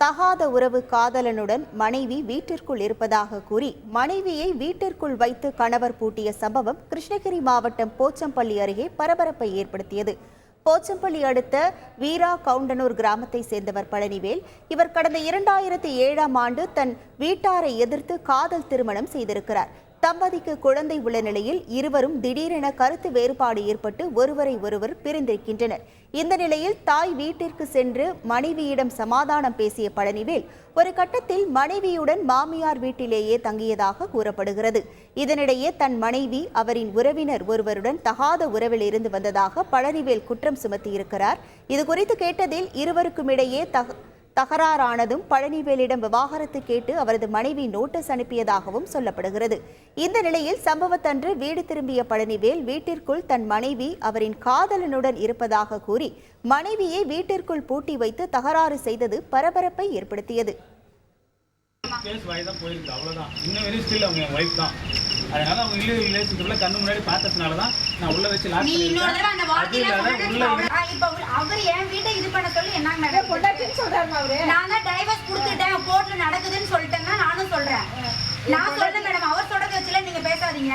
தகாத உறவு காதலனுடன் மனைவி வீட்டிற்குள் இருப்பதாக கூறி மனைவியை வீட்டிற்குள் வைத்து கணவர் பூட்டிய சம்பவம் கிருஷ்ணகிரி மாவட்டம் போச்சம்பள்ளி அருகே பரபரப்பை ஏற்படுத்தியது. போச்சம்பள்ளி அடுத்த வீரா கவுண்டனூர் கிராமத்தை சேர்ந்தவர் பழனிவேல். இவர் கடந்த 2007ஆம் ஆண்டு தன் வீட்டாரை எதிர்த்து காதல் திருமணம் செய்திருக்கிறார். தம்பதிக்கு குழந்தை உள்ள நிலையில் இருவரும் திடீரென கருத்து வேறுபாடு ஏற்பட்டு ஒருவரை ஒருவர் பிரிந்திருக்கின்றனர். இந்த நிலையில் தாய் வீட்டிற்கு சென்று மனைவியிடம் சமாதானம் பேசிய பழனிவேல் ஒரு கட்டத்தில் மனைவியுடன் மாமியார் வீட்டிலேயே தங்கியதாக கூறப்படுகிறது. இதனிடையே தன் மனைவி அவரின் உறவினர் ஒருவருடன் தகாத உறவில் இருந்து வந்ததாக பழனிவேல் குற்றம் சுமத்தியிருக்கிறார். இதுகுறித்து கேட்டதில் இருவருக்கும் இடையே தகராறானதும் பழனிவேலிடம் விவாகரத்து கேட்டு அவரது மனைவி நோட்டீஸ் அனுப்பியதாகவும் சொல்லப்படுகிறது. இந்த நிலையில் சம்பவத்தன்று வீடு திரும்பிய பழனிவேல் வீட்டிற்குள் தன் மனைவி அவரின் காதலனுடன் இருப்பதாக கூறி மனைவியை வீட்டிற்குள் பூட்டி வைத்து தகராறு செய்தது பரபரப்பை ஏற்படுத்தியது. அதனால அவங்க ரிலேஷன்ஷிப்ல கண்ணு முன்னாடி பார்த்ததுனால தான் நான் உள்ள வச்சு லாக் அவர் என் வீட்டை இது பண்ண சொல்லி என்ன சொல்றாரு அவரு. நான் தான் டைவர்ஸ் கொடுத்துட்டேன், கோர்ட்ல நடக்குதுன்னு சொல்லிட்டேன்னா நானும் சொல்றேன். நான் சொல்றேன் மேடம், அவர் சொல்றதை வச்சுல நீங்க பேசாதீங்க.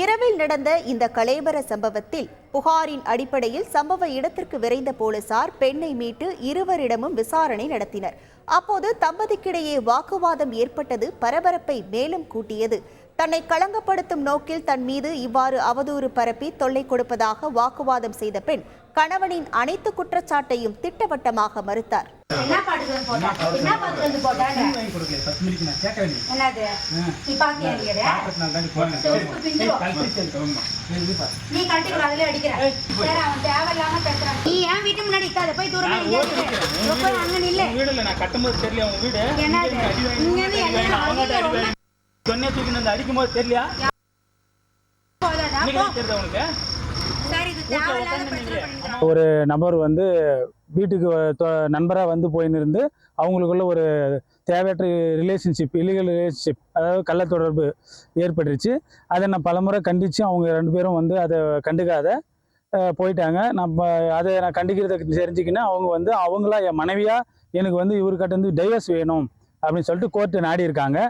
இரவில் நடந்த இந்த கலேபர சம்பவத்தில் புகாரின் அடிப்படையில் சம்பவ இடத்திற்கு விரைந்த போலீசார் பெண்ணை மீட்டு இருவரிடமும் விசாரணை நடத்தினர். அப்போது தம்பதிக்கிடையே வாக்குவாதம் ஏற்பட்டது பரபரப்பை மேலும் கூட்டியது. தன்னை களங்கப்படுத்தும் நோக்கில் தன் மீது இவ்வாறு அவதூறு பரப்பி தொல்லை கொடுப்பதாக வாக்குவாதம் செய்த பெண் கணவனின் அனைத்து குற்றச்சாட்டையும் திட்டவட்டமாக மறுத்தார். அடிக்கும்போது தெரியலையா? ஒரு நபர் வந்து வீட்டுக்கு நண்பராக வந்து போயின்னு இருந்து அவங்களுக்குள்ள ஒரு தேவையற்ற ரிலேஷன்ஷிப், இல்லீகல் ரிலேஷன்ஷிப், அதாவது கள்ள தொடர்பு ஏற்பட்டுருச்சு. அதை நான் பலமுறை கண்டித்து அவங்க 2 பேரும் வந்து அதை கண்டுக்காத போயிட்டாங்க. அதை நான் கண்டிக்கிறத தெரிஞ்சுக்கின்னு அவங்க வந்து அவங்களா என் மனைவியாக எனக்கு வந்து இவர்கிட்ட வந்து டைவர்ஸ் வேணும் அப்படின்னு சொல்லிட்டு கோர்ட்டு நாடி இருக்காங்க.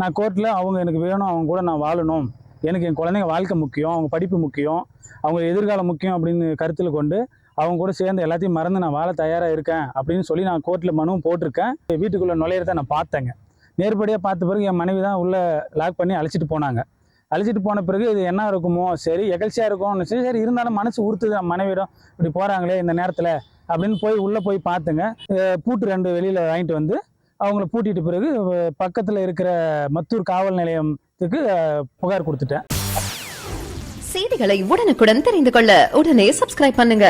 நான் கோர்ட்டில் அவங்க எனக்கு வேணும், அவங்க கூட நான் வாழணும், எனக்கு என் குழந்தைங்க வாழ்க்கை முக்கியம், அவங்க படிப்பு முக்கியம், அவங்க எதிர்காலம் முக்கியம் அப்படின்னு கருத்தில் கொண்டு அவங்க கூட சேர்ந்து எல்லாத்தையும் மறந்து நான் வாழ தயாராக இருக்கேன் அப்படின்னு சொல்லி நான் கோர்ட்டில் மனுவும் போட்டிருக்கேன். வீட்டுக்குள்ளே நுழையிறத நான் பார்த்தேங்க. நேர்படியாக பார்த்த பிறகு என் மனைவி தான் உள்ளே லாக் பண்ணி அழைச்சிட்டு போனாங்க. அழைச்சிட்டு போன பிறகு இது என்ன இருக்குமோ, சரி எகழ்ச்சியாக இருக்கும்னு சரி இருந்தாலும் மனசு உறுத்துது, மனைவியிடம் இப்படி போகிறாங்களே இந்த நேரத்தில் அப்படின்னு போய் உள்ளே போய் பார்த்துங்க. பூட்டு 2 வெளியில் வாங்கிட்டு வந்து அவங்கள பூட்டிட்டு பிறகு பக்கத்தில் இருக்கிற மத்தூர் காவல் நிலையத்துக்கு புகார் கொடுத்துட்டேன். செய்திகளை உடனுக்குடன் தெரிந்து கொள்ள உடனே சப்ஸ்கிரைப் பண்ணுங்க.